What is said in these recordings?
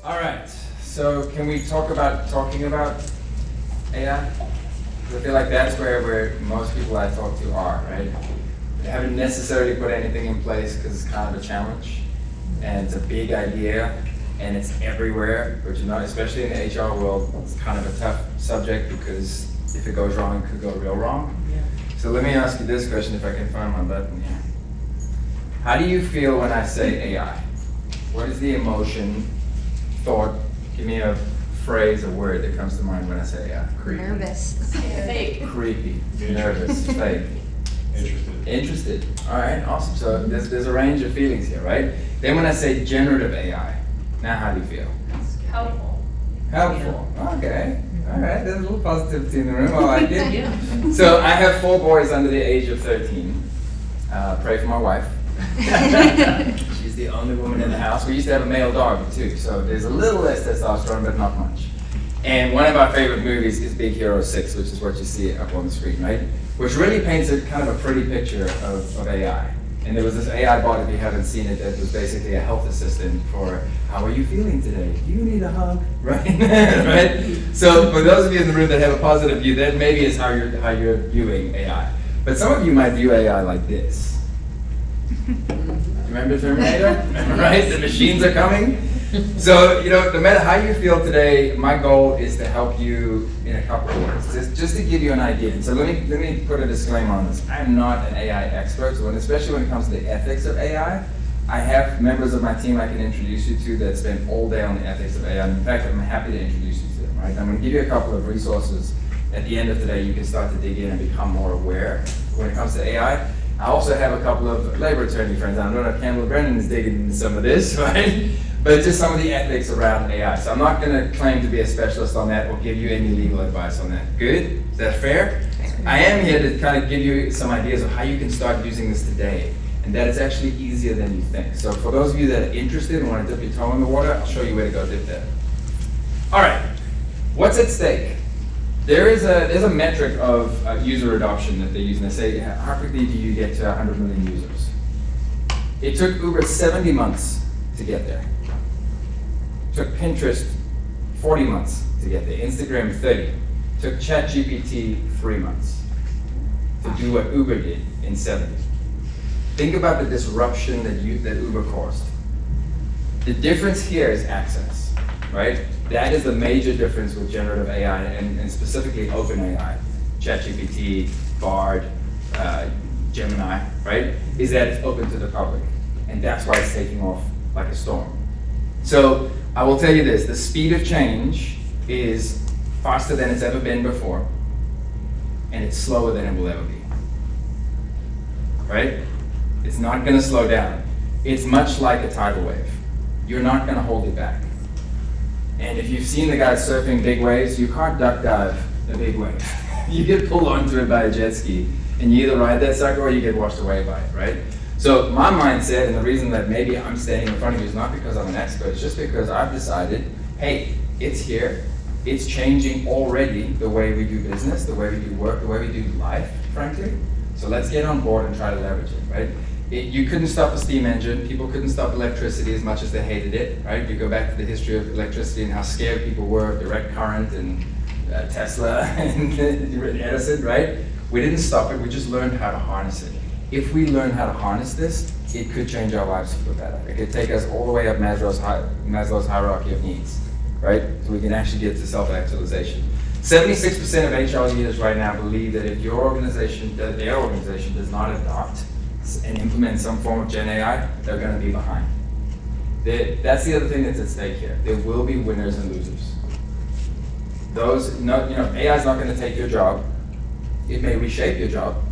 All right, so can we talking about AI? 'Cause I feel like that's where most people I talk to are, right? They haven't necessarily put anything in place because it's kind of a challenge, and it's a big idea, and it's everywhere, but you know, especially in the HR world, it's kind of a tough subject because if it goes wrong, it could go real wrong. Yeah. So let me ask you this question, if I can find my button here. How do you feel when I say AI? What is the emotion, thought? Give me a phrase, a word that comes to mind when I say AI. Creepy. Nervous. Fake. Creepy, Interested. nervous, fake. Interested. Interested. All right, awesome. So there's a range of feelings here, right? Then when I say generative AI, now how do you feel? Helpful. Helpful. Okay. All right. There's a little positivity in the room. I like it. Yeah. So I have 4 boys under the age of 13. Pray for my wife. She's the only woman in the house. We used to have a male dog too, so there's a little less testosterone, but not much. And one of our favorite movies is Big Hero 6, which is what you see up on the screen, right? Which really paints a kind of a pretty picture of AI. And there was this AI bot, if you haven't seen it, that was basically a health assistant for how are you feeling today? Do you need a hug? Right? Right? So for those of you in the room that have a positive view, that maybe is how you're viewing AI. But some of you might view AI like this. Remember Terminator? Right? The machines are coming. So, you know, no matter how you feel today, my goal is to help you in a couple of words, just to give you an idea. And so let me put a disclaimer on this. I'm not an AI expert, so especially when it comes to the ethics of AI, I have members of my team I can introduce you to that spend all day on the ethics of AI. And in fact, I'm happy to introduce you to them, right? I'm going to give you a couple of resources. At the end of today, you can start to dig in and become more aware when it comes to AI. I also have a couple of labor attorney friends. I don't know if Campbell Brennan is digging into some of this, right? But just some of the ethics around AI. So I'm not going to claim to be a specialist on that or give you any legal advice on that. Good? Is that fair? I am here to kind of give you some ideas of how you can start using this today, and that it's actually easier than you think. So for those of you that are interested and want to dip your toe in the water, I'll show you where to go dip that. All right. What's at stake? There's a metric of user adoption that they use, and they say, how quickly do you get to 100 million users? It took Uber 70 months to get there. Took Pinterest 40 months to get there. Instagram 30. Took ChatGPT 3 months to do what Uber did in 70. Think about the disruption that Uber caused. The difference here is access, right? That is the major difference with generative AI and specifically OpenAI, ChatGPT, Bard, Gemini, right? Is that it's open to the public. And that's why it's taking off like a storm. So I will tell you this, the speed of change is faster than it's ever been before, and it's slower than it will ever be, right? It's not gonna slow down. It's much like a tidal wave. You're not gonna hold it back. And if you've seen the guys surfing big waves, you can't duck dive a big wave. You get pulled onto it by a jet ski, and you either ride that sucker or you get washed away by it, right? So my mindset, and the reason that maybe I'm standing in front of you is not because I'm an expert, it's just because I've decided, hey, it's here, it's changing already the way we do business, the way we do work, the way we do life, frankly. So let's get on board and try to leverage it, right? You couldn't stop a steam engine, people couldn't stop electricity as much as they hated it, right? You go back to the history of electricity and how scared people were of direct current and Tesla and Edison, right? We didn't stop it, we just learned how to harness it. If we learn how to harness this, it could change our lives for the better. It could take us all the way up Maslow's hierarchy of needs, right? So we can actually get to self-actualization. 76% of HR leaders right now believe that if their organization does not adopt and implement some form of Gen AI, they're going to be behind. That's the other thing that's at stake here. There will be winners and losers. AI is not going to take your job. It may reshape your job,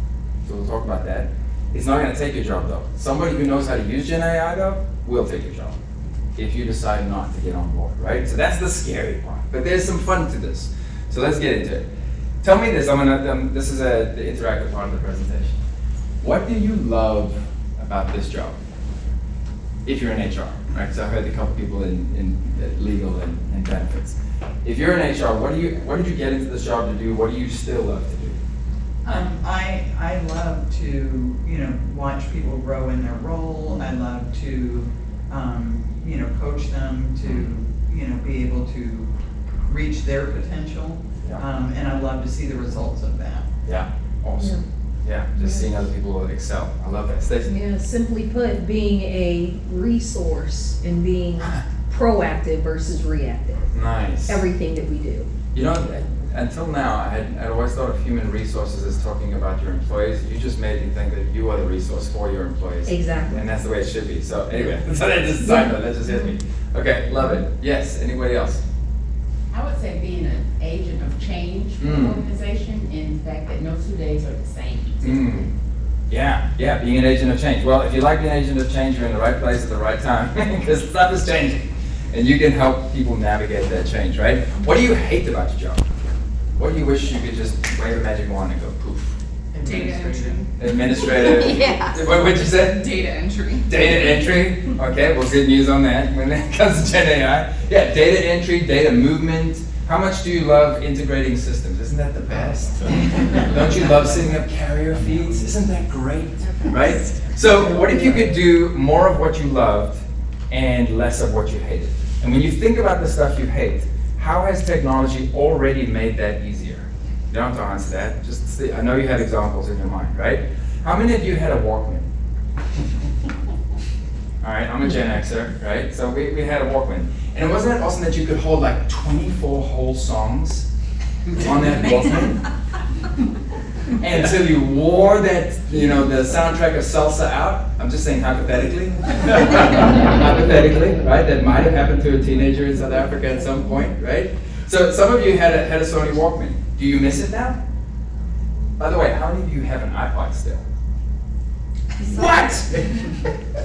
so we'll talk about that. It's not going to take your job though. Somebody who knows how to use Gen AI though will take your job if you decide not to get on board, right? So that's the scary part. But there's some fun to this. So let's get into it. Tell me this. This is the interactive part of the presentation. What do you love about this job? If you're in HR, right? So I heard a couple people in legal and benefits. If you're in HR, what did you get into this job to do? What do you still love to do? I love to, watch people grow in their role. I love to, coach them to, be able to reach their potential. Yeah. And I love to see the results of that. Yeah, awesome. Yeah, just seeing other people excel. I love that. Stacey? Yeah, simply put, being a resource and being proactive versus reactive. Nice. Everything that we do. You know, until now, I'd always thought of human resources as talking about your employees. You just made me think that you are the resource for your employees. Exactly. And that's the way it should be. So anyway, so that just side note, that just hit me. Okay, love it. Yes, anybody else? I would say being an agent of change for an organization, in the fact that no 2 days are the same. Yeah, being an agent of change. Well, if you like being an agent of change, you're in the right place at the right time, because stuff is changing. And you can help people navigate that change, right? What do you hate about your job? What do you wish you could just wave a magic wand and go poof? Data entry. Administrative. Yeah. What'd you say? Data entry. Data entry. Okay, well, good news on that when it comes to Gen AI. Yeah, data entry, data movement. How much do you love integrating systems? Isn't that the best? Don't you love setting up carrier feeds? Isn't that great? Right? So what if you could do more of what you loved and less of what you hated? And when you think about the stuff you hate, how has technology already made that easier? You don't have to answer that. Just see, I know you had examples in your mind, right? How many of you had a Walkman? All right, I'm a Gen Xer, right? So we had a Walkman. And wasn't it awesome that you could hold like 24 whole songs on that Walkman? And until you wore that, the soundtrack of salsa out, I'm just saying hypothetically. Hypothetically, right? That might have happened to a teenager in South Africa at some point, right? So some of you had a Sony Walkman. Do you miss it now? By the way, how many of you have an iPod still? What?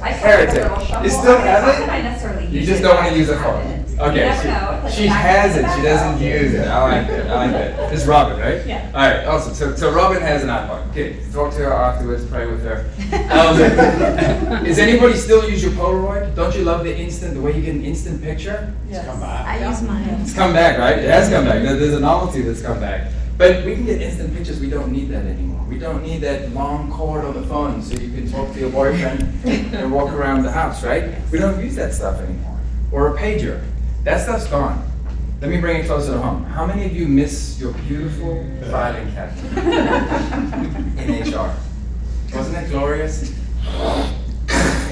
Heretic. You still have it? I necessarily You use just it, don't want to I use a have phone. it. Okay, You never know. It's like she a has it, backup she doesn't backup. use it. I like that. It's Robin, right? Yeah. All right, awesome. So Robin has an iPod. Okay, talk to her afterwards, pray with her. Does anybody still use your Polaroid? Don't you love the way you get an instant picture? Yes. I use mine. It's come back, right? It has come back. There's a novelty that's come back. But we can get instant pictures. We don't need that anymore. We don't need that long cord on the phone so you can talk to your boyfriend and walk around the house, right? We don't use that stuff anymore. Or a pager. That stuff's gone. Let me bring it closer to home. How many of you miss your beautiful filing cabinet in HR? Wasn't it glorious?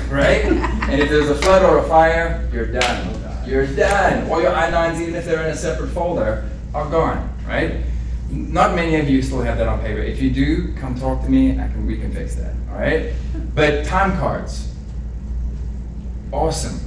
Right? And if there's a flood or a fire, you're done. You're done. All your I-9s, even if they're in a separate folder, are gone, right? Not many of you still have that on paper. If you do, come talk to me. We can fix that, all right? But time cards, awesome.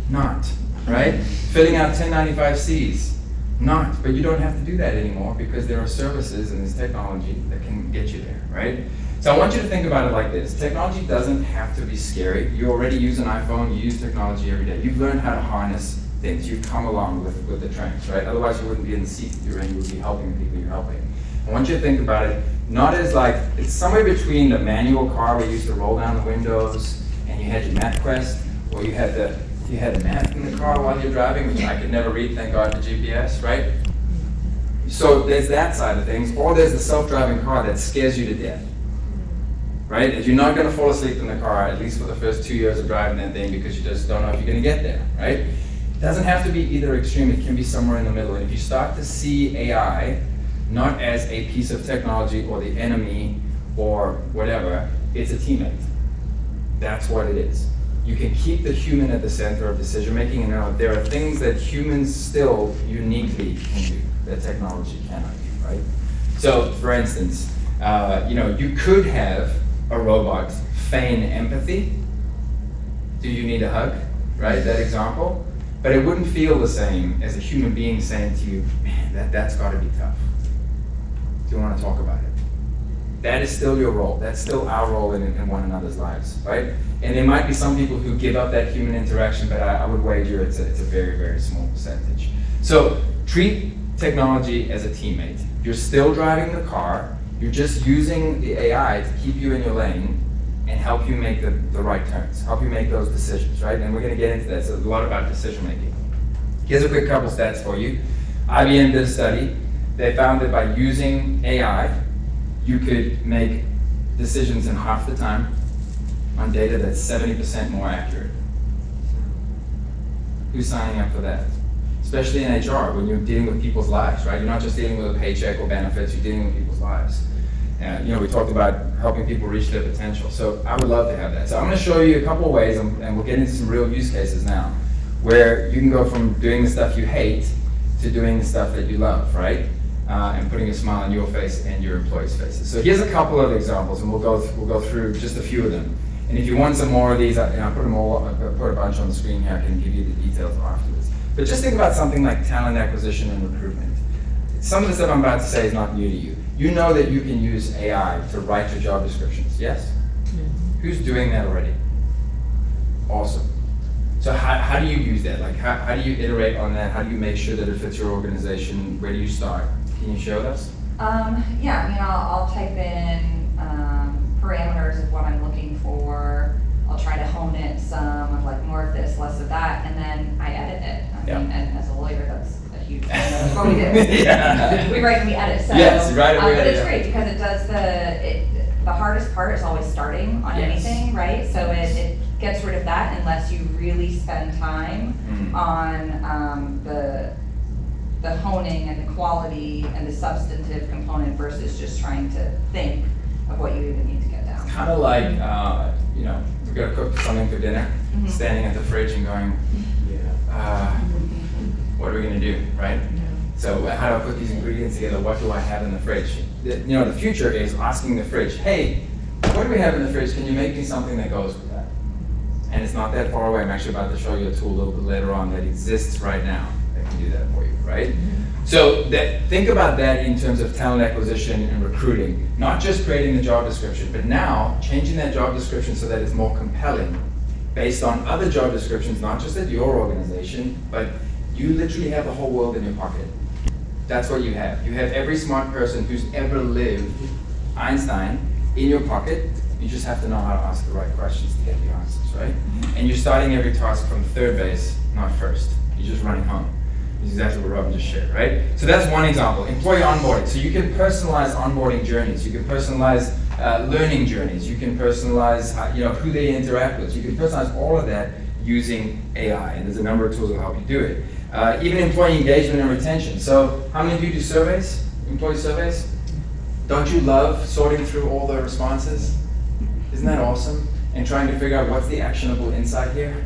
Not, right? Filling out 1095Cs, not. But you don't have to do that anymore because there are services and there's technology that can get you there, right? So I want you to think about it like this. Technology doesn't have to be scary. You already use an iPhone. You use technology every day. You've learned how to harness things. You've come along with the trends, right? Otherwise you wouldn't be in the seat you're in. You would be helping the people you're helping. I want you to think about it not as like, it's somewhere between the manual car where you used to roll down the windows and you had your MapQuest, or you had a map in the car while you're driving, which I could never read, thank God, the GPS, right? So there's that side of things, or there's the self-driving car that scares you to death, right? If you're not gonna fall asleep in the car, at least for the first 2 years of driving that thing, because you just don't know if you're gonna get there, right? It doesn't have to be either extreme, it can be somewhere in the middle. And if you start to see AI not as a piece of technology or the enemy or whatever, it's a teammate. That's what it is. You can keep the human at the center of decision making, and there are things that humans still uniquely can do that technology cannot do, right? So, for instance, you could have a robot feign empathy. Do you need a hug? Right, that example. But it wouldn't feel the same as a human being saying to you, man, that's gotta be tough. Do you want to talk about it? That is still your role. That's still our role in one another's lives, right? And there might be some people who give up that human interaction, but I would wager it's a very, very small percentage. So treat technology as a teammate. You're still driving the car. You're just using the AI to keep you in your lane and help you make the right turns, help you make those decisions, right? And we're going to get into that. It's a lot about decision making. Here's a quick couple stats for you. IBM did a study. They found that by using AI, you could make decisions in half the time on data that's 70% more accurate. Who's signing up for that? It's especially in HR, when you're dealing with people's lives, right? You're not just dealing with a paycheck or benefits, you're dealing with people's lives. And we talked about helping people reach their potential. So I would love to have that. So I'm going to show you a couple of ways, and we'll get into some real use cases now, where you can go from doing the stuff you hate to doing the stuff that you love, right? And putting a smile on your face and your employees' faces. So here's a couple of examples, and we'll go through just a few of them. And if you want some more of these, I put them all. I put a bunch on the screen here. I can give you the details afterwards. But just think about something like talent acquisition and recruitment. Some of the stuff I'm about to say is not new to you. You know that you can use AI to write your job descriptions, yes? Who's doing that already? Awesome. So how do you use that? Like how do you iterate on that? How do you make sure that it fits your organization? Where do you start? Can you show us? Yeah, I mean, I'll type in parameters of what I'm looking for. I'll try to hone it some of like more of this, less of that, and then I edit it. I mean, and as a lawyer, that's a huge thing. That's what we do. Yeah. We write and we edit. So, yes, you write and we but edit. it's great because it does the hardest part is always starting on Yes. anything, right? So it gets rid of that unless you really spend time on the honing and the quality and the substantive component versus just trying to think of what you even need to get down. Kind of like, we've got to cook something for dinner, standing at the fridge and going, what are we going to do, right? So how do I put these ingredients together? What do I have in the fridge? The future is asking the fridge, hey, what do we have in the fridge? Can you make me something that goes with that? And it's not that far away. I'm actually about to show you a tool a little bit later on that exists right now that can do that for you, right? So think about that in terms of talent acquisition and recruiting, not just creating the job description, but now changing that job description so that it's more compelling based on other job descriptions, not just at your organization, but you literally have the whole world in your pocket. That's what you have. You have every smart person who's ever lived, Einstein, in your pocket. You just have to know how to ask the right questions to get the answers, right? And you're starting every task from third base, not first. You're just running home. It's exactly what Robin just shared, right? So that's one example. Employee onboarding. So you can personalize onboarding journeys. You can personalize learning journeys. You can personalize who they interact with. You can personalize all of that using AI, and there's a number of tools that help you do it. Even employee engagement and retention. So how many of you do surveys, employee surveys? Don't you love sorting through all the responses? Isn't that awesome? And trying to figure out what's the actionable insight here?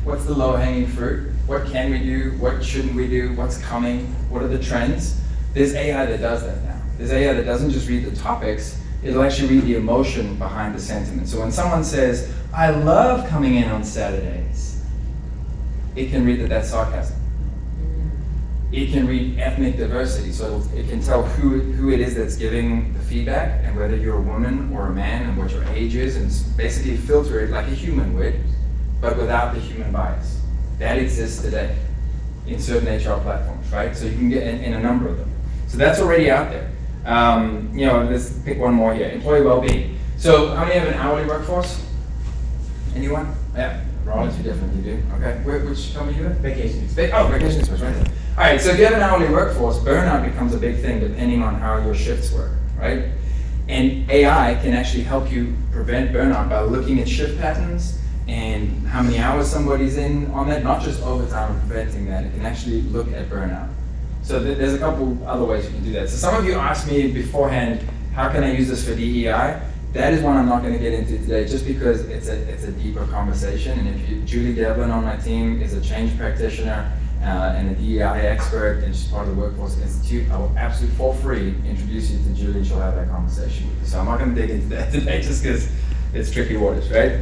What's the low-hanging fruit? What can we do? What shouldn't we do? What's coming? What are the trends? There's AI that does that now. There's AI that doesn't just read the topics, it'll actually read the emotion behind the sentiment. So when someone says, I love coming in on Saturdays, it can read that that's sarcasm. It can read ethnic diversity, so it can tell who it is that's giving the feedback and whether you're a woman or a man and what your age is, and basically filter it like a human would, but without the human bias. That exists today in certain HR platforms, right? So you can get in a number of them. So that's already out there. Let's pick one more here. Employee well-being. So how many have an hourly workforce? Anyone? Yeah, Rollins, you definitely do. Okay, which company are you with? Vacation. Vacation express, right there. All right, so if you have an hourly workforce, burnout becomes a big thing depending on how your shifts work, right? And AI can actually help you prevent burnout by looking at shift patterns and how many hours somebody's in on that, not just overtime and preventing that. It can actually look at burnout. So there's a couple other ways you can do that. So some of you asked me beforehand, how can I use this for DEI? That is one I'm not going to get into today, just because it's a deeper conversation. And if Julie Devlin on my team is a change practitioner and a DEI expert, and she's part of the Workforce Institute, I will absolutely, for free, introduce you to Julie, and she'll have that conversation with you. So I'm not going to dig into that today, just because it's tricky waters, right?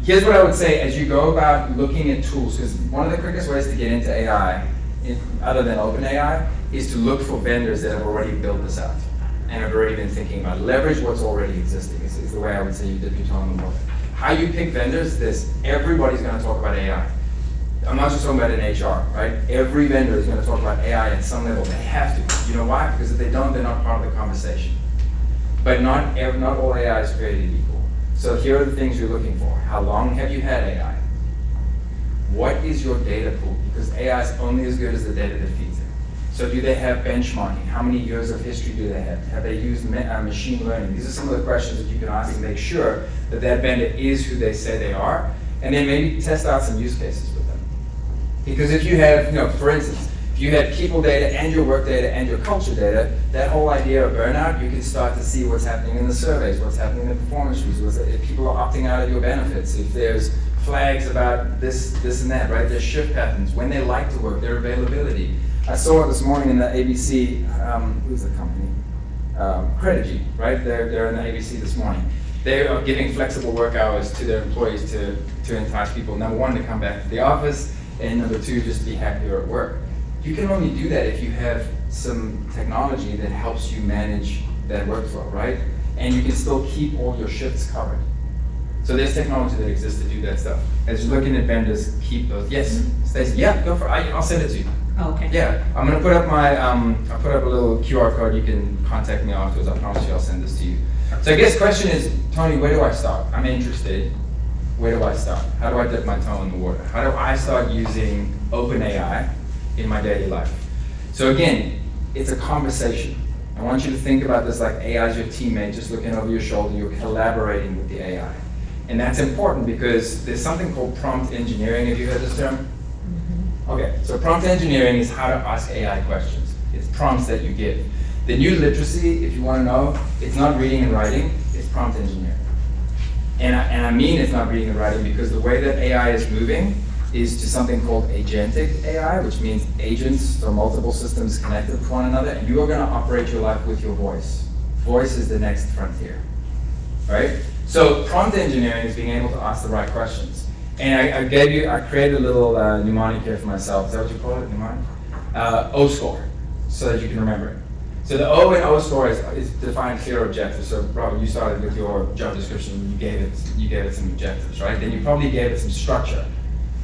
Here's what I would say as you go about looking at tools, because one of the quickest ways to get into AI, other than OpenAI, is to look for vendors that have already built this out and have already been thinking about it. Leverage what's already existing is the way I would say you dip your toe in the water. How you pick vendors, everybody's going to talk about AI. I'm not just talking about in HR, right? Every vendor is going to talk about AI at some level. They have to. You know why? Because if they don't, they're not part of the conversation. But not all AI is created equal. So here are the things you're looking for. How long have you had AI? What is your data pool? Because AI is only as good as the data that feeds it. So do they have benchmarking? How many years of history do they have? Have they used machine learning? These are some of the questions that you can ask to make sure that vendor is who they say they are, and then maybe test out some use cases with them. Because if you have, for instance, if you had people data and your work data and your culture data, that whole idea of burnout, you can start to see what's happening in the surveys, what's happening in the performance reviews, if people are opting out of your benefits, if there's flags about this and that, right? Their shift patterns, when they like to work, their availability. I saw it this morning in the ABC, who's the company? Credigy, right? They're in the ABC this morning. They are giving flexible work hours to their employees to entice people, number one, to come back to the office, and number two, just to be happier at work. You can only do that if you have some technology that helps you manage that workflow, right? And you can still keep all your shifts covered. So there's technology that exists to do that stuff. As you're looking at vendors, keep those. Yes, Stacey, yeah, go for it. I'll send it to you. Okay. Yeah, I'm gonna put up my, I'll put up a little QR code. You can contact me afterwards. I promise you I'll send this to you. So I guess the question is, Tony, where do I start? I'm interested. Where do I start? How do I dip my toe in the water? How do I start using OpenAI in my daily life? So again, it's a conversation. I want you to think about this like AI is your teammate, just looking over your shoulder. You're collaborating with the AI. And that's important because there's something called prompt engineering. Have you heard this term? Okay, so prompt engineering is how to ask AI questions. It's prompts that you give. The new literacy, if you want to know, it's not reading and writing, it's prompt engineering. And I mean it's not reading and writing because the way that AI is moving is to something called agentic AI, which means agents, so multiple systems connected with one another, and you are going to operate your life with your voice. Voice is the next frontier, right? So prompt engineering is being able to ask the right questions. And I created a little mnemonic here for myself. Is that what you call it, mnemonic? O-score, so that you can remember it. So the O in O-score is define clear objectives. So Robert, you started with your job description, you gave it some objectives, right? Then you probably gave it some structure.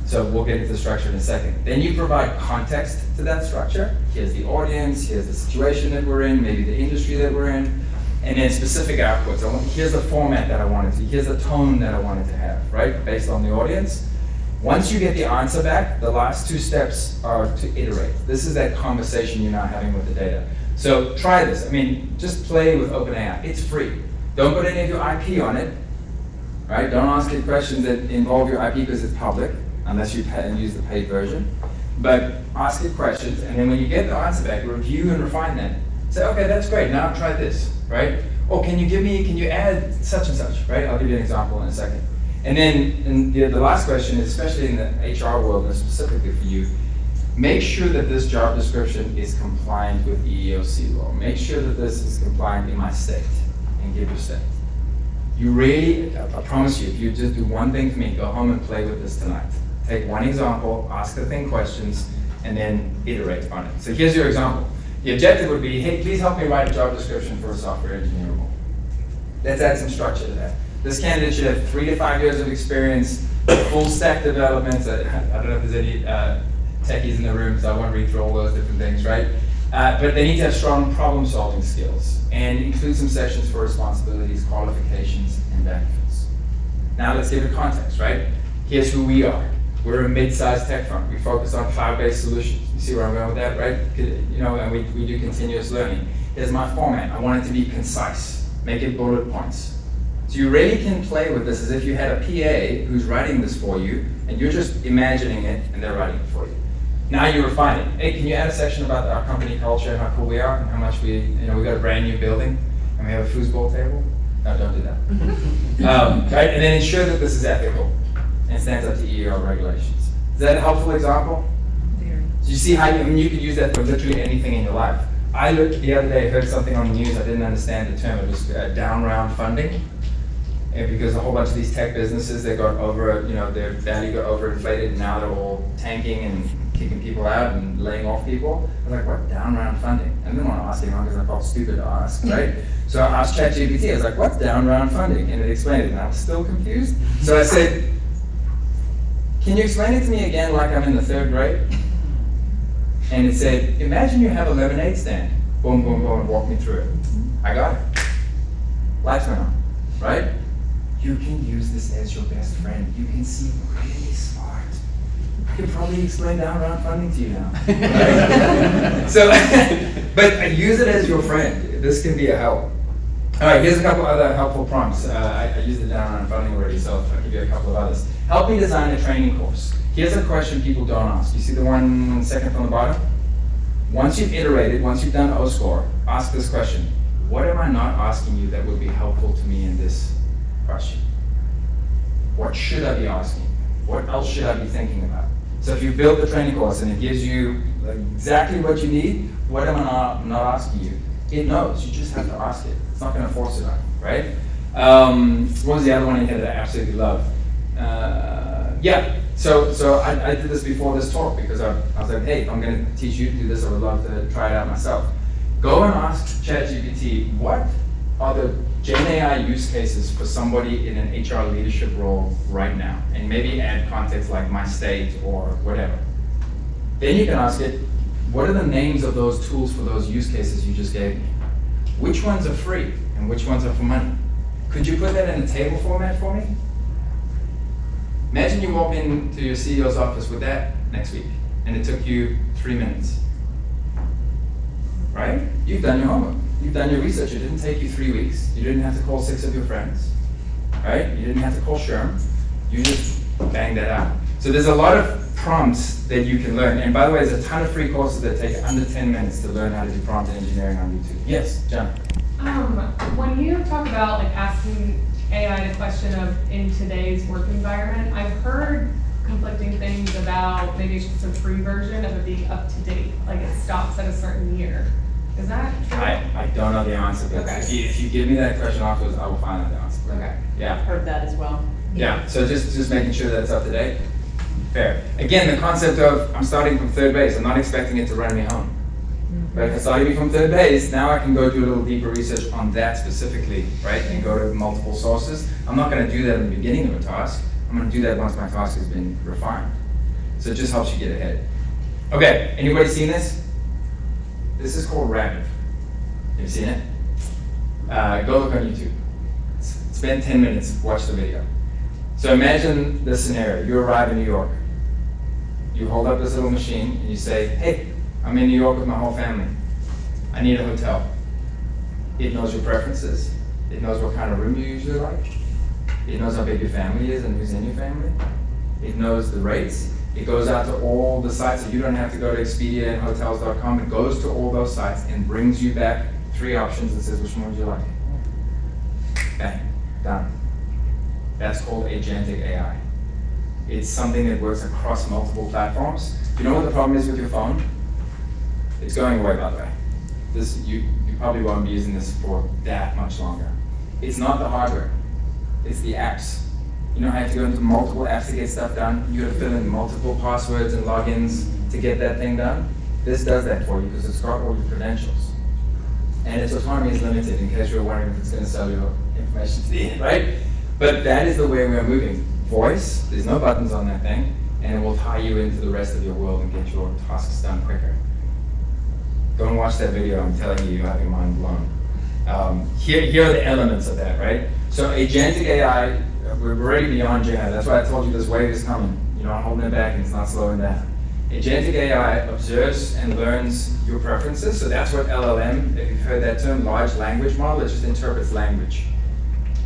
So we'll get into the structure in a second. Then you provide context to that structure. Here's the audience, here's the situation that we're in, maybe the industry that we're in, and then specific outputs. Here's the format that I wanted to, here's the tone that I wanted to have, right? Based on the audience. Once you get the answer back, the last two steps are to iterate. This is that conversation you're now having with the data. So try this. I mean, just play with OpenAI. It's free. Don't put any of your IP on it, right? Don't ask it questions that involve your IP because it's public, unless you pay and use the paid version. But ask it questions, and then when you get the answer back, review and refine that. Say, okay, that's great. Now try this, right? Or can you add such and such, right? I'll give you an example in a second. And then the last question is, especially in the HR world, and specifically for you, make sure that this job description is compliant with EEOC law. Make sure that this is compliant in my state, and give your state. You really, I promise you, if you just do one thing for me, go home and play with this tonight. Take one example, ask the thing questions, and then iterate on it. So here's your example. The objective would be, hey, please help me write a job description for a software engineer role. Let's add some structure to that. This candidate should have 3 to 5 years of experience, full stack development. I don't know if there's any techies in the room, so I won't read through all those different things, right? But they need to have strong problem-solving skills and include some sections for responsibilities, qualifications, and benefits. Now let's give it context, right? Here's who we are. We're a mid-sized tech firm. We focus on cloud-based solutions. You see where I'm going with that, right? And we do continuous learning. Here's my format. I want it to be concise. Make it bullet points. So you really can play with this as if you had a PA who's writing this for you, and you're just imagining it, and they're writing it for you. Now you refine it. Hey, can you add a section about our company culture and how cool we are and how much we got a brand new building and we have a foosball table? No, don't do that. Right? And then ensure that this is ethical and stands up to EEO regulations. Is that a helpful example? Very. So you see how you could use that for literally anything in your life. I looked the other day, heard something on the news, I didn't understand the term. It was down round funding. And because a whole bunch of these tech businesses, they got their value got overinflated, and now they're all tanking and kicking people out and laying off people. I was like, what, down round funding? I didn't want to ask anyone because I felt stupid to ask, right? So I asked ChatGPT, I was like, what's down round funding? And it explained it, and I was still confused. So I said, can you explain it to me again like I'm in the 3rd grade? And it said, imagine you have a lemonade stand. Boom, boom, boom, and walk me through it. I got it. Lights went on, right? You can use this as your best friend. You can seem really smart. I could probably explain down round funding to you now. Right? So, but use it as your friend. This can be a help. All right, here's a couple other helpful prompts. I used the down round funding already, so I'll give you a couple of others. Help me design a training course. Here's a question people don't ask. You see the one second from the bottom? Once you've iterated, once you've done O-score, ask this question. What am I not asking you that would be helpful to me in this question? What should I be asking? What else should I be thinking about? So if you build the training course and it gives you exactly what you need, what am I not asking you? It knows, you just have to ask it. It's not gonna force it on you, right? What was the other one in here that I absolutely love? So I did this before this talk because I was like, hey, if I'm gonna teach you to do this, I would love to try it out myself. Go and ask ChatGPT, what are the Gen AI use cases for somebody in an HR leadership role right now? And maybe add context like my state or whatever. Then you can ask it, what are the names of those tools for those use cases you just gave me? Which ones are free and which ones are for money? Could you put that in a table format for me? Imagine you walk into your CEO's office with that next week and it took you 3 minutes. Right? You've done your homework. You've done your research. It didn't take you 3 weeks. You didn't have to call 6 of your friends. Right? You didn't have to call Sherm. You just banged that out. So there's a lot of prompts that you can learn. And by the way, there's a ton of free courses that take under 10 minutes to learn how to do prompt engineering on YouTube. Yes, John. When you talk about like asking AI the question of in today's work environment, I've heard conflicting things about maybe it's just a free version of it being up to date, like it stops at a certain year. Is that true? I don't know the answer, but Okay. if you give me that question afterwards, I will find out the answer. Okay. Yeah. Heard that as well. Yeah, so just making sure that it's up to date. Fair. Again, the concept of I'm starting from third base, I'm not expecting it to run me home. But if it's starting me from third base, now I can go do a little deeper research on that specifically, right? And go to multiple sources. I'm not gonna do that in the beginning of a task. I'm gonna do that once my task has been refined. So it just helps you get ahead. Okay, anybody seen this? This is called Rapid. Have you seen it? Go look on YouTube. Spend 10 minutes, watch the video. So imagine this scenario. You arrive in New York. You hold up this little machine and you say, hey, I'm in New York with my whole family. I need a hotel. It knows your preferences. It knows what kind of room you usually like. It knows how big your family is and who's in your family. It knows the rates. It goes out to all the sites, so you don't have to go to Expedia and hotels.com. It goes to all those sites and brings you back 3 options and says, which one would you like? Bang, done. That's called agentic AI. It's something that works across multiple platforms. You know what the problem is with your phone? It's going away, by the way. You probably won't be using this for that much longer. It's not the hardware, it's the apps. You know how you have to go into multiple apps to get stuff done? You have to fill in multiple passwords and logins to get that thing done? This does that for you because it's got all your credentials. And its autonomy is limited in case you're wondering if it's going to sell your information to the end, right? But that is the way we're moving. Voice, there's no buttons on that thing, and it will tie you into the rest of your world and get your tasks done quicker. Go and watch that video, I'm telling you, you'll have your mind blown. Here are the elements of that, right? So agentic AI, we're already beyond Gen AI. That's why I told you this wave is coming. You're not holding it back and it's not slowing down. Agentic AI observes and learns your preferences. So that's what LLM, if you've heard that term, large language model, it just interprets language.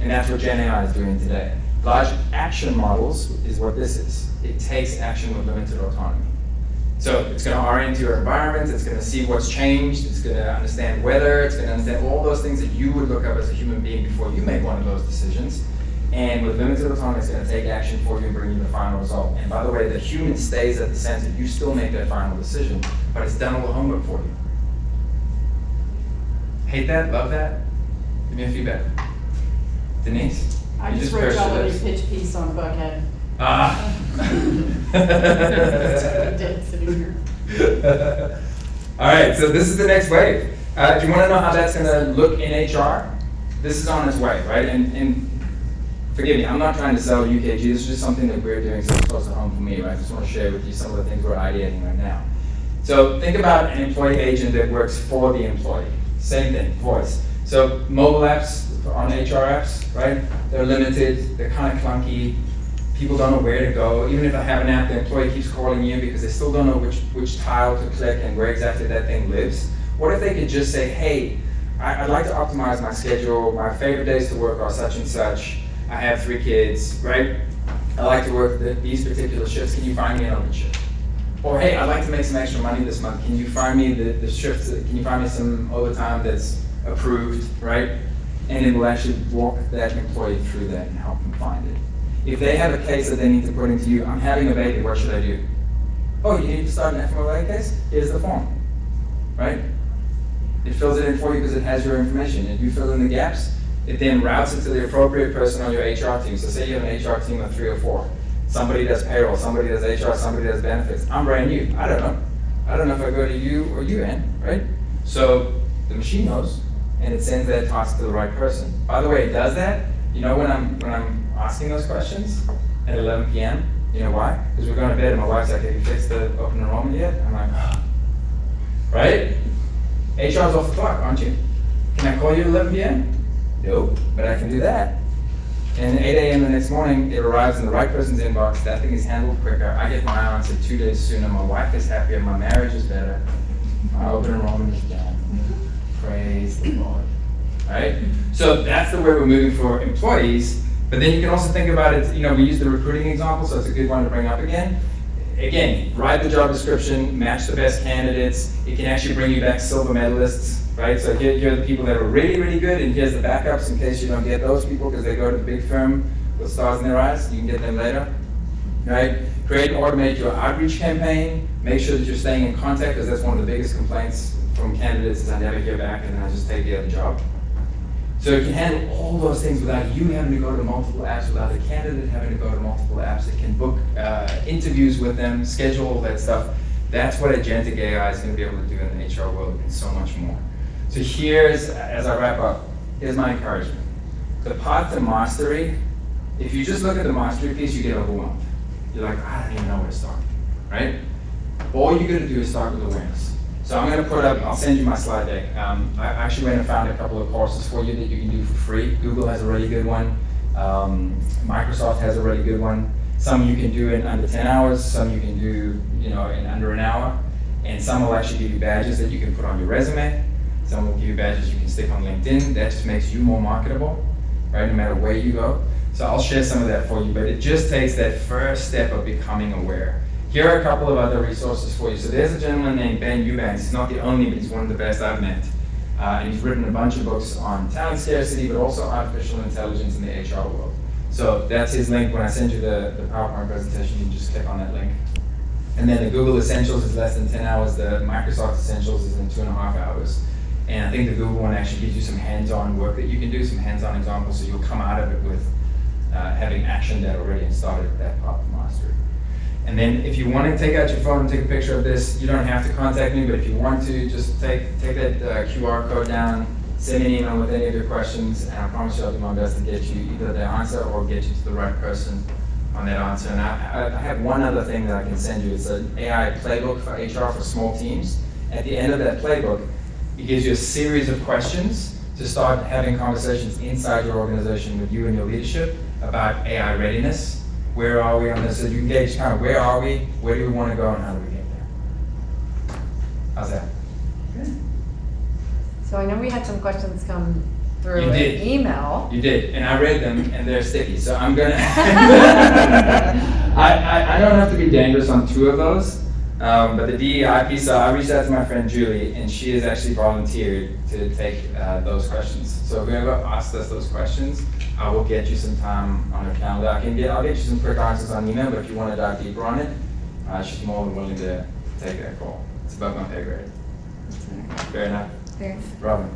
And that's what Gen AI is doing today. Large action models is what this is. It takes action with limited autonomy. So it's going to orient your environment, it's going to see what's changed, it's going to understand weather, it's going to understand all those things that you would look up as a human being before you make one of those decisions. And with limited autonomy, it's going to take action for you and bring you the final result. And by the way, the human stays at the center. You still make that final decision, but it's done all the homework for you. Hate that? Love that? Give me a feedback. Denise? I you just wrote pursed y'all your a lips. pitch piece on Buckhead. Ah. That's what we did sitting here. All right, so this is the next wave. Do you want to know how that's going to look in HR? This is on its way, right? And forgive me, I'm not trying to sell UKG. This is just something that we're doing so it's close to home for me, right? I just want to share with you some of the things we're ideating right now. So think about an employee agent that works for the employee. Same thing, voice. So mobile apps on HR apps, right? They're limited, they're kind of clunky. People don't know where to go. Even if I have an app, the employee keeps calling you because they still don't know which tile to click and where exactly that thing lives. What if they could just say, hey, I'd like to optimize my schedule. My favorite days to work are such and such. I have 3 kids, right? I like to work these particular shifts, can you find me an open shift? Or hey, I'd like to make some extra money this month, can you find me the shifts, can you find me some overtime that's approved, right? And it will actually walk that employee through that and help them find it. If they have a case that they need to put into you, I'm having a baby, what should I do? Oh, you need to start an FMLA case? Here's the form, right? It fills it in for you because it has your information. If you fill in the gaps, it then routes it to the appropriate person on your HR team. So say you have an HR team of 3 or 4. Somebody does payroll, somebody does HR, somebody does benefits. I'm brand new, I don't know. I don't know if I go to you or UN, right? So the machine knows, and it sends that task to the right person. By the way, it does that, you know when I'm asking those questions at 11 p.m., you know why? Because we're going to bed and my wife's like, have you fixed the open enrollment yet? I'm like, oh. Right? HR's off the clock, aren't you? Can I call you at 11 p.m.? Nope, but I can do that. And 8 a.m. the next morning, it arrives in the right person's inbox, that thing is handled quicker, I get my answer 2 days sooner, my wife is happier, my marriage is better, my open enrollment is done. Praise the Lord. Right? So that's the way we're moving for employees, but then you can also think about it, you know, we use the recruiting example, so it's a good one to bring up again. Again, write the job description, match the best candidates, it can actually bring you back silver medalists, right? So here are the people that are really, really good, and here's the backups in case you don't get those people because they go to the big firm with stars in their eyes, you can get them later, right? Create and automate your outreach campaign, make sure that you're staying in contact because that's one of the biggest complaints from candidates is I never hear back and then I just take the other job. So it can handle all those things without you having to go to multiple apps, without the candidate having to go to multiple apps. It can book interviews with them, schedule all that stuff. That's what agentic AI is going to be able to do in the HR world and so much more. So here's, as I wrap up, here's my encouragement. The path to mastery, if you just look at the mastery piece, you get overwhelmed. You're like, I don't even know where to start, right? All you got to do is start with awareness. So I'm going to put up, I'll send you my slide deck. I actually went and found a couple of courses for you that you can do for free. Google has a really good one. Microsoft has a really good one. Some you can do in under 10 hours, some you can do, you know, in under an hour. And some will actually give you badges that you can put on your resume. Some will give you badges you can stick on LinkedIn. That just makes you more marketable, right, no matter where you go. So I'll share some of that for you, but it just takes that first step of becoming aware. Here are a couple of other resources for you. So there's a gentleman named Ben Eubanks. He's not the only, but he's one of the best I've met. And he's written a bunch of books on talent scarcity, but also artificial intelligence in the HR world. So that's his link. When I send you the PowerPoint presentation, you can just click on that link. And then the Google Essentials is less than 10 hours. The Microsoft Essentials is in 2.5 hours. And I think the Google one actually gives you some hands-on work that you can do, some hands-on examples, so you'll come out of it with having actioned that already and started that path to mastery. And then if you want to take out your phone and take a picture of this, you don't have to contact me, but if you want to, just take that QR code down, send me an email with any of your questions, and I promise you I'll do my best to get you either the answer or get you to the right person on that answer. And I have one other thing that I can send you. It's an AI Playbook for HR for small teams. At the end of that playbook, it gives you a series of questions to start having conversations inside your organization with you and your leadership about AI readiness. Where are we on this? So you can gauge kind of where are we, where do we want to go, and how do we get there? How's that? Good. So I know we had some questions come through You an did. email. You did, and I read them, and they're sticky. So I'm gonna. I don't have to be dangerous on 2 of those, but the DEI piece. So I reached out to my friend Julie, and she has actually volunteered to take those questions. So whoever asked us those questions, I will get you some time on her calendar. I'll get you some quick answers on email, but if you want to dive deeper on it, she's more than willing to take that call. It's above my pay grade. Fair enough. Robin.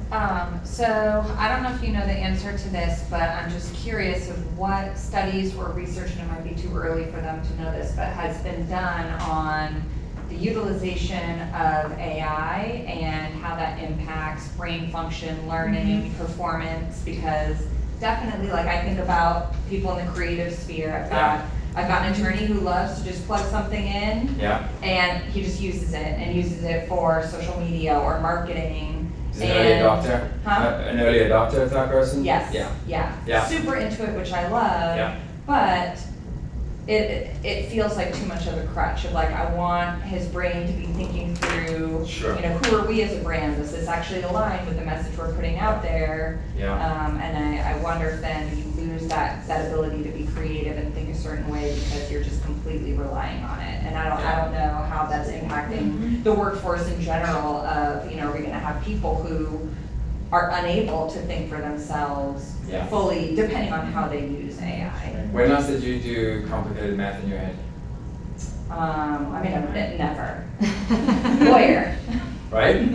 So I don't know if you know the answer to this, but I'm just curious of what studies or research, and it might be too early for them to know this, but has been done on the utilization of AI and how that impacts brain function, learning, performance, because definitely, like, I think about people in the creative sphere. I've got an attorney who loves to just plug something in, and he just uses it for social media or marketing. Is an early adopter? An early adopter type person? Yes. Yeah. Super into it, which I love. But it feels like too much of a crutch of like, I want his brain to be thinking through, Sure. you know, who are we as a brand? Does this actually align with the message we're putting out there? And I wonder if then you lose lose that ability to be creative and think a certain way because you're just completely relying on it. And I don't know how that's impacting the workforce in general of, are we gonna have people who are unable to think for themselves Yeah. fully, depending on how they use AI? When else did you do complicated math in your head? Never. Lawyer. Right?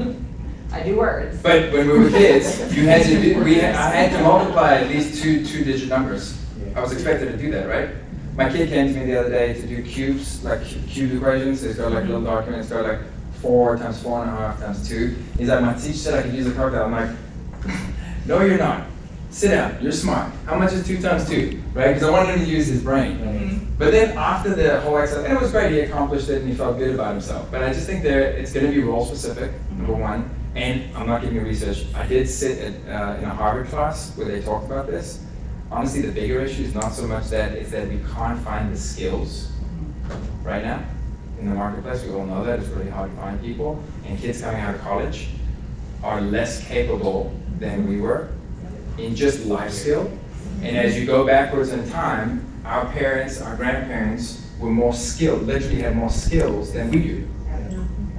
I do words. But when we were kids, you had to do, I had to multiply at least two-digit numbers. I was expected to do that, right? My kid came to me the other day to do cubes, like cube equations. It's got like little documents, it's got like 4 times 4.5 times 2. He's like, my teacher said I could use a calculator. I'm like, no, you're not. Sit down, you're smart. How much is 2 times 2, right? Because I wanted him to use his brain. But then after the whole exercise, and it was great, he accomplished it and he felt good about himself. But I just think it's going to be role specific, number one. And I'm not giving you research. I did sit in a Harvard class where they talked about this. Honestly, the bigger issue is not so much that, it's that we can't find the skills right now in the marketplace. We all know that it's really hard to find people. And kids coming out of college are less capable than we were in just life skill. And as you go backwards in time, our parents, our grandparents were more skilled, literally had more skills than we do.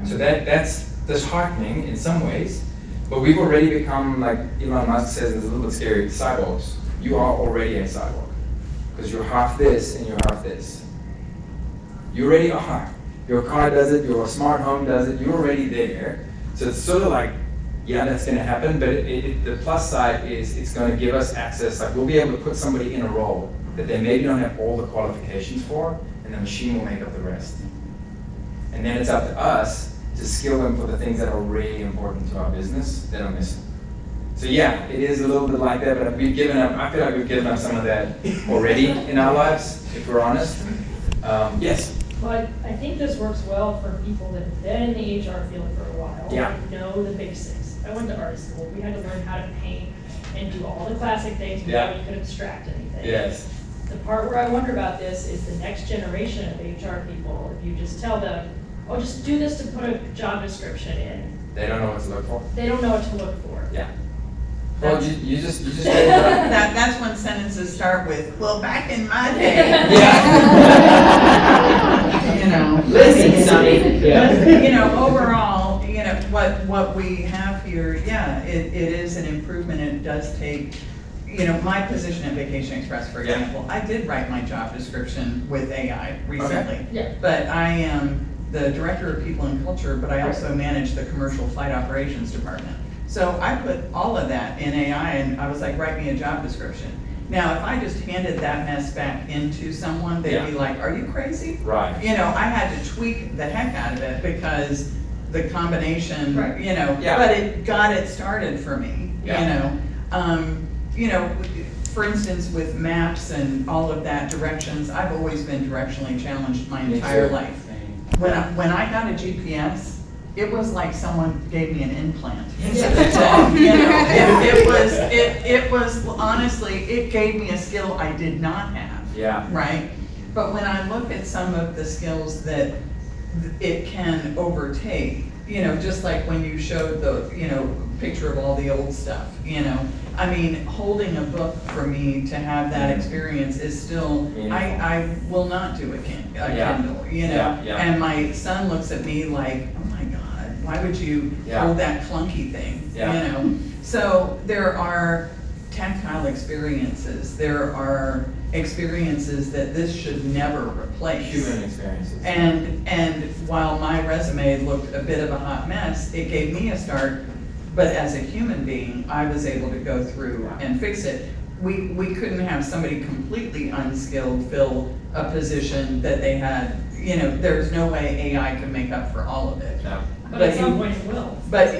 So that's disheartening in some ways, but we've already become, like Elon Musk says, it's a little bit scary, cyborgs. You are already a cyborg, because you're half this and you're half this. You already are. Your car does it, your smart home does it, you're already there. So it's sort of like, yeah, that's going to happen, but the plus side is it's going to give us access, like we'll be able to put somebody in a role that they maybe don't have all the qualifications for, and the machine will make up the rest. And then it's up to us to skill them for the things that are really important to our business that are missing. So yeah, it is a little bit like that, but we've given up, I feel like we've given up some of that already in our lives, if we're honest. Yes? Well, I think this works well for people that have been in the HR field for a while. Yeah. Know the basics. I went to art school. We had to learn how to paint and do all the classic things before Yeah. we could abstract anything. Yes. The part where I wonder about this is the next generation of HR people. If you just tell them, oh, just do this to put a job description in, They don't know what to look for? they don't know what to look for. Yeah. Well, you just get it done. That's when sentences start with, well, back in my day. Yeah. Listen, Sonny. But, overall, what we have here, it is an improvement, and it does take, my position at Vacation Express, for Yeah. example, I did write my job description with AI recently. Yeah. But I am the Director of People and Culture, but I also manage the Commercial Flight Operations Department. So I put all of that in AI, and I was like, write me a job description. Now, if I just handed that mess back into someone, they'd be like, are you crazy? Right. I had to tweak the heck out of it because the combination, Right. Yeah. but it got it started for me, Yeah. For instance, with maps and all of that, directions, I've always been directionally challenged my entire life. When I got a GPS, it was like someone gave me an implant. It was honestly, it gave me a skill I did not have. Yeah. Right? But when I look at some of the skills that it can overtake, just like when you showed the, picture of all the old stuff, holding a book for me to have that experience is still, I will not do a Kindle, Yeah. And my son looks at me like, oh my God, why would you hold that clunky thing, Yeah. So there are tactile experiences, there are experiences that this should never replace. Human experiences. And while my resume looked a bit of a hot mess, it gave me a start, but as a human being, I was able to go through and fix it. We couldn't have somebody completely unskilled fill a position that they had, there's no way AI can make up for all of it. No. But at some point it will. But,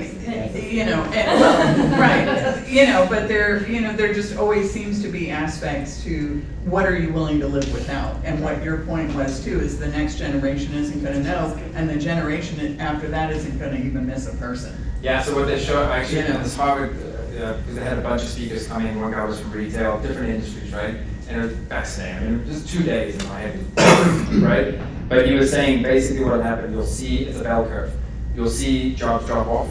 right, but there just always seems to be aspects to what are you willing to live without? And what your point was too, is the next generation isn't gonna know, and the generation after that isn't gonna even miss a person. Yeah, so what they show, actually, in this Harvard, because they had a bunch of speakers coming, one guy was from retail, different industries, right? And it was fascinating, it was just 2 days in my head, right? But he was saying basically what will happen, you'll see, it's a bell curve. You'll see jobs drop off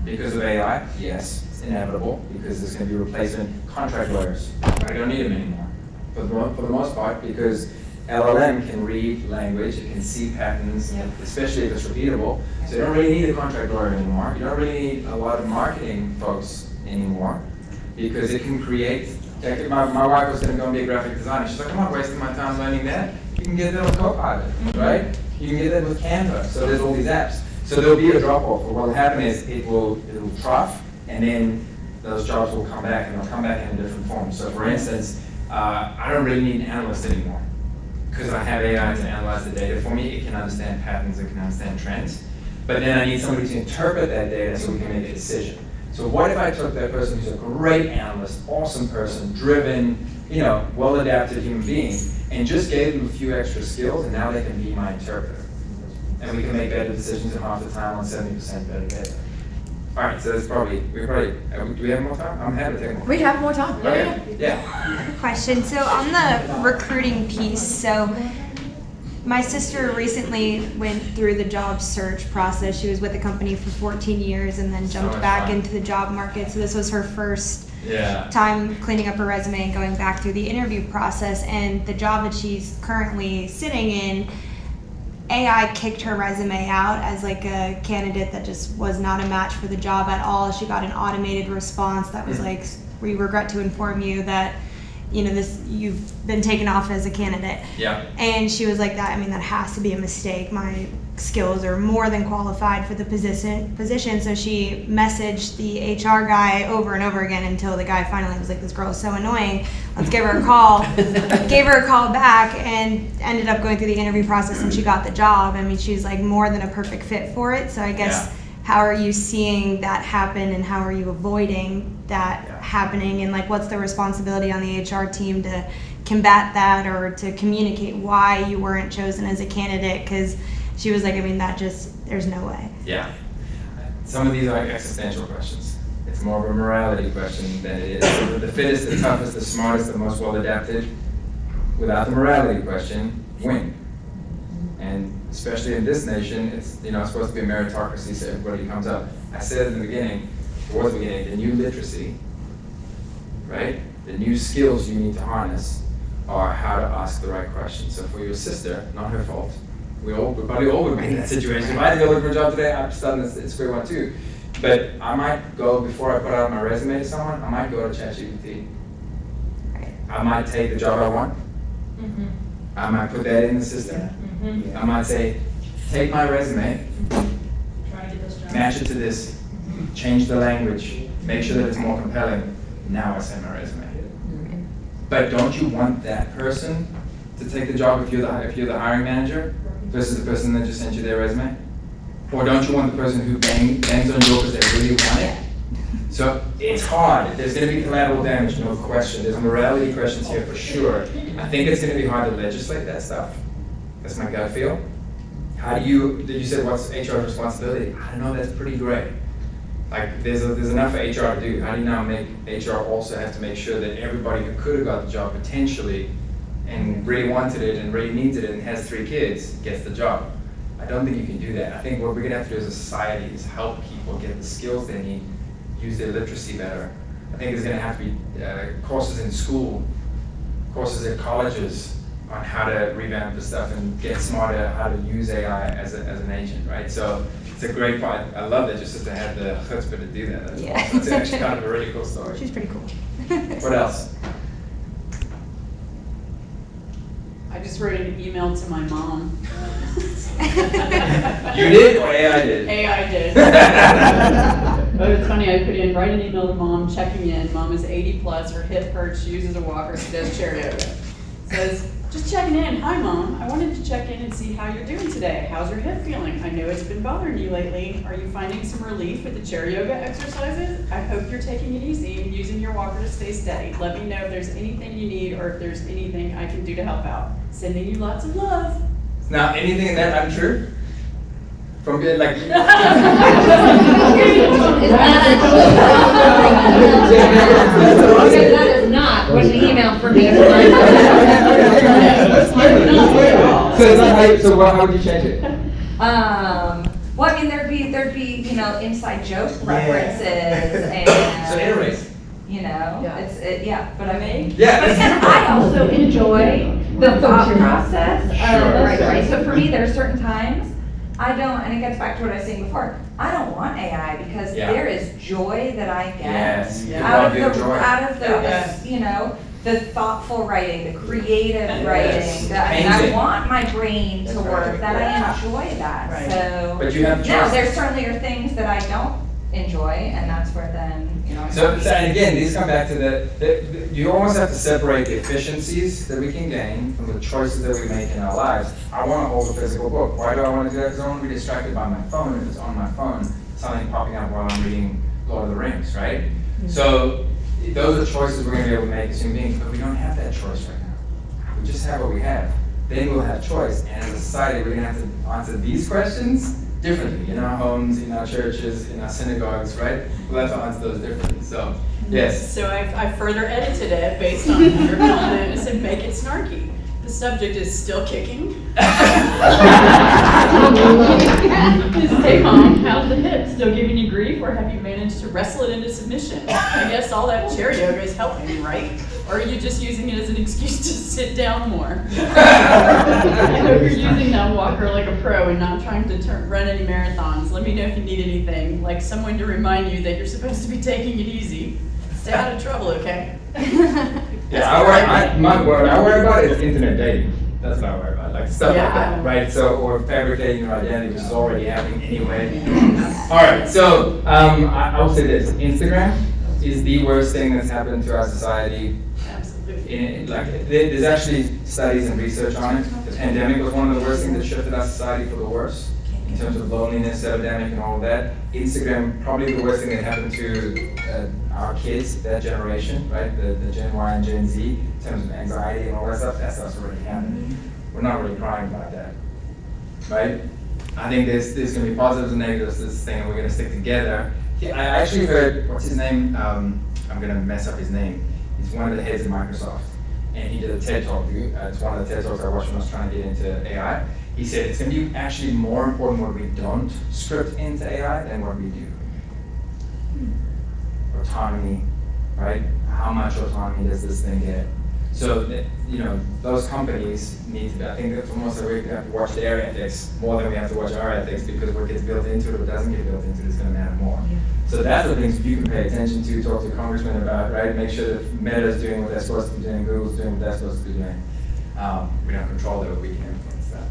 because of AI. Yes, it's inevitable because there's going to be replacement contract lawyers. We don't need them anymore. for the most part, because LLM can read language, it can see patterns, especially if it's repeatable. So you don't really need a contract lawyer anymore. You don't really need a lot of marketing folks anymore, because it can create. Like my wife was going to go and be a graphic designer. She's like, I'm not wasting my time learning that. You can get that with Copilot, right? You can get that with Canva. So there's all these apps. So there'll be a drop off. What will happen is it'll trough, and then those jobs will come back, and they'll come back in a different form. So for instance, I don't really need an analyst anymore, because I have AI to analyze the data for me. It can understand patterns, it can understand trends. But then I need somebody to interpret that data so we can make a decision. So what if I took that person who's a great analyst, awesome person, driven, well-adapted human being, and just gave them a few extra skills, and now they can be my interpreter. And we can make better decisions in half the time on 70% better data. All right, so that's probably, do we have more time? I'm happy to take more. We have more time. Okay, yeah. I have a question. So on the recruiting piece, so my sister recently went through the job search process. She was with the company for 14 years and then jumped back into the job market. So this was her first time cleaning up her resume and going back through the interview process. And the job that she's currently sitting in, AI kicked her resume out as like a candidate that just was not a match for the job at all. She got an automated response that was like, we regret to inform you that you've been taken off as a candidate. Yeah. And she was like, that has to be a mistake. My skills are more than qualified for the position. So she messaged the HR guy over and over again until the guy finally was like, this girl is so annoying. Let's give her a call. Gave her a call back and ended up going through the interview process, and she got the job. I mean, she's like more than a perfect fit for it. So I guess how are you seeing that happen, and how are you avoiding that happening, and like what's the responsibility on the HR team to combat that or to communicate why you weren't chosen as a candidate? Because she was like, there's no way. Yeah. Some of these are existential questions. It's more of a morality question than it is. So the fittest, the toughest, the smartest, the most well-adapted, without the morality question, win. And especially in this nation, it's supposed to be a meritocracy, so everybody comes up. I said in the beginning, towards the beginning, the new literacy, right? The new skills you need to harness are how to ask the right questions. So for your sister, not her fault. We probably all would be in that situation. If I had to go look for a job today, I'd start at square one too. But I might go, before I put out my resume to someone, I might go to ChatGPT. I might take the job I want. I might put that in the system. I might say, take my resume, match it to this, change the language, make sure that it's more compelling. Now I send my resume. But don't you want that person to take the job if you're the hiring manager versus the person that just sent you their resume? Or don't you want the person who bangs on you because they really want it? So it's hard. There's going to be collateral damage, no question. There's morality questions here for sure. I think it's going to be hard to legislate that stuff. That's my gut feel. How do you said what's HR's responsibility? I don't know, that's pretty gray. Like there's enough for HR to do. How do you now make HR also have to make sure that everybody who could have got the job potentially and really wanted it and really needs it and has 3 kids gets the job? I don't think you can do that. I think what we're gonna have to do as a society is help people get the skills they need, use their literacy better. I think there's gonna have to be courses in school, courses at colleges on how to revamp the stuff and get smarter how to use AI as an agent, right? So it's a great part. I love that your sister had the chutzpah to do that. That's awesome. It's actually kind of a really cool story. She's pretty cool. What else? I just wrote an email to my mom. You did or AI did? AI did. But it's funny, I put in, write an email to mom, checking in. Mom is 80 plus, her hip hurts, she uses a walker, she does chair yoga. Says, just checking in. Hi mom, I wanted to check in and see how you're doing today. How's your hip feeling? I know it's been bothering you lately. Are you finding some relief with the chair yoga exercises? I hope you're taking it easy and using your walker to stay steady. Let me know if there's anything you need or if there's anything I can do to help out. Sending you lots of love. Now, anything in that untrue? From being like... That is not what the email for me is like. So how would you change it? Well, I mean, there'd be inside joke references and. So iterate. But I mean. Yeah. But again, I also enjoy the thought process of, Sure. right? So for me, there's certain times I don't, and it gets back to what I was saying before, I don't want AI because Yeah. there is joy that I get Yes, you out love of your the, joy. out of the, Yes. you know, the thoughtful writing, the creative Yes. writing, I mean, I Painting. want my brain to That's work, right. that I Yeah. enjoy that, Right. so. But you have Now, choice. there certainly are things that I don't enjoy, and that's where then, you know. So and again, these come back to you almost have to separate the efficiencies that we can gain from the choices that we make in our lives. I want to hold a physical book. Why do I want to do that? Because I don't want to be distracted by my phone. If it's on my phone, something popping up while I'm reading Lord of the Rings, right? So those are choices we're going to be able to make as human beings, but we don't have that choice right now. We just have what we have. Then we'll have choice, and as a society, we're going to have to answer these questions differently in our homes, in our churches, in our synagogues, right? We'll have to answer those differently. So, yes. So I further edited it based on your comment and said, make it snarky. The subject is still kicking. Hey mom, how's the hip? Still giving you grief, or have you managed to wrestle it into submission? I guess all that chair yoga is helping, right? Or are you just using it as an excuse to sit down more? I hope you're using that walker like a pro and not trying to run any marathons. Let me know if you need anything, like someone to remind you that you're supposed to be taking it easy. Stay out of trouble, okay? Yeah, I worry about is internet dating. That's what I worry about, like stuff like that, right? So, or fabricating your identity, which is already happening anyway. All right, so I'll say this: Instagram is the worst thing that's happened to our society. Absolutely. There's actually studies and research on it. The pandemic was one of the worst things that shifted our society for the worse in terms of loneliness, epidemic, and all of that. Instagram, probably the worst thing that happened to our kids, that generation, right? The Gen Y and Gen Z, in terms of anxiety and all that stuff's already happening. We're not really crying about that, right? I think there's going to be positives and negatives to this thing, and we're going to stick together. I actually heard, what's his name? I'm going to mess up his name. He's one of the heads of Microsoft, and he did a TED Talk. It's one of the TED Talks I watched when I was trying to get into AI. He said it's going to be actually more important what we don't script into AI than what we do. Autonomy, right? How much autonomy does this thing get? So, those companies need to, I think that's almost like we have to watch their ethics more than we have to watch our ethics, because what gets built into it or doesn't get built into it is going to matter more. Yeah. So that's the things you can pay attention to, talk to congressmen about, right? Make sure that Meta's doing what they're supposed to be doing, Google's doing what they're supposed to be doing. We don't control that, but we can influence that.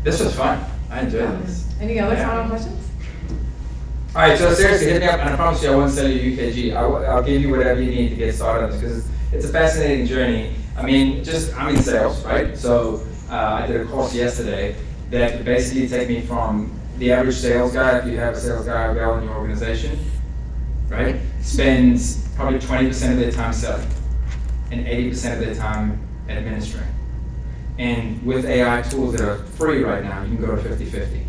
This was fun. I enjoyed this. Any other Yeah. final questions? All right, so seriously, hit me up, and I promise you I won't sell you UKG. I'll give you whatever you need to get started on this, because it's a fascinating journey. I mean, I'm in sales, right? So I did a course yesterday that could basically take me from the average sales guy, if you have a sales guy or girl in your organization, right? Spends probably 20% of their time selling and 80% of their time administering. And with AI tools that are free right now, you can go to 50-50.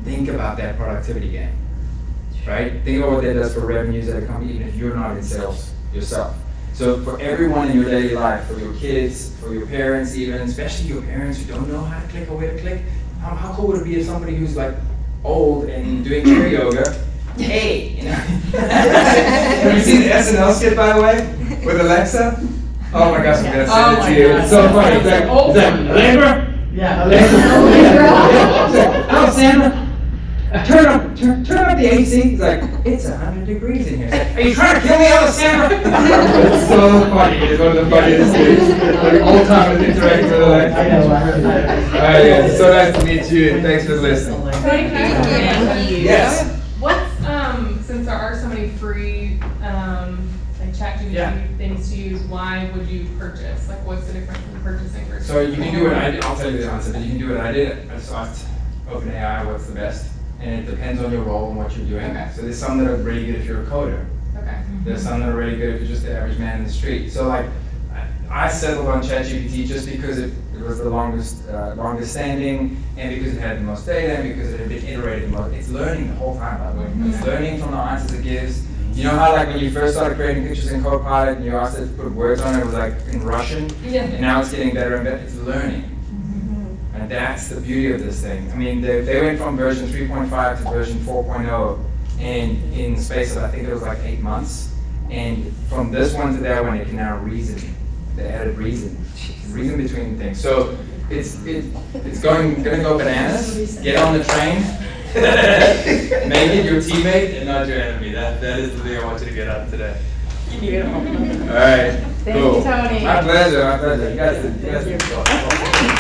Think about that productivity gain, right? Think about what that does for revenues at a company, even if you're not in sales yourself. So for everyone in your daily life, for your kids, for your parents even, especially your parents who don't know how to click or where to click, how cool would it be if somebody who's like old and doing chair yoga, hey, Have you seen the SNL skit, by the way, with Alexa? Oh my gosh, I'm gonna send it to you. It's so funny. It's like Allegra? Yeah. Oh, Sandra, turn up the AC. He's like, it's 100 degrees in here. He's like, are you trying to kill me, Alessandra? It's so funny. It's one of the funniest things. Like old timers interacting with Alexa. I know, I heard that. All right, yeah. So nice to meet you. Thanks for listening. Thank you. Yes. What's, since there are so many free, like ChatGPT Yeah. things to use, why would you purchase? Like, what's the difference in purchasing versus? So you can do what I did. I'll tell you the answer, but you can do what I did. I just asked OpenAI what's the best, and it depends on your role and what you're doing. Okay. So there's some that are really good if you're a coder. Okay. There's some that are really good if you're just the average man in the street. So like, I settled on ChatGPT just because it was the longest standing, and because it had the most data, and because it had been iterated the most. It's learning the whole time, by the way. It's learning from the answers it gives. You know how like when you first started creating pictures in Copilot and you asked it to put words on it, it was like in Russian, Yeah. and now it's getting better and better. It's learning. And that's the beauty of this thing. I mean, they went from version 3.5 to version 4.0 in the space of, I think it was like 8 months. And from this one to that one, it can now reason. they added reason between things. So it's gonna go bananas. Get on the train. Make it your teammate and not your enemy. That is the thing I want you to get out today. All right. Thank Cool. you, Tony. My pleasure. You guys did well.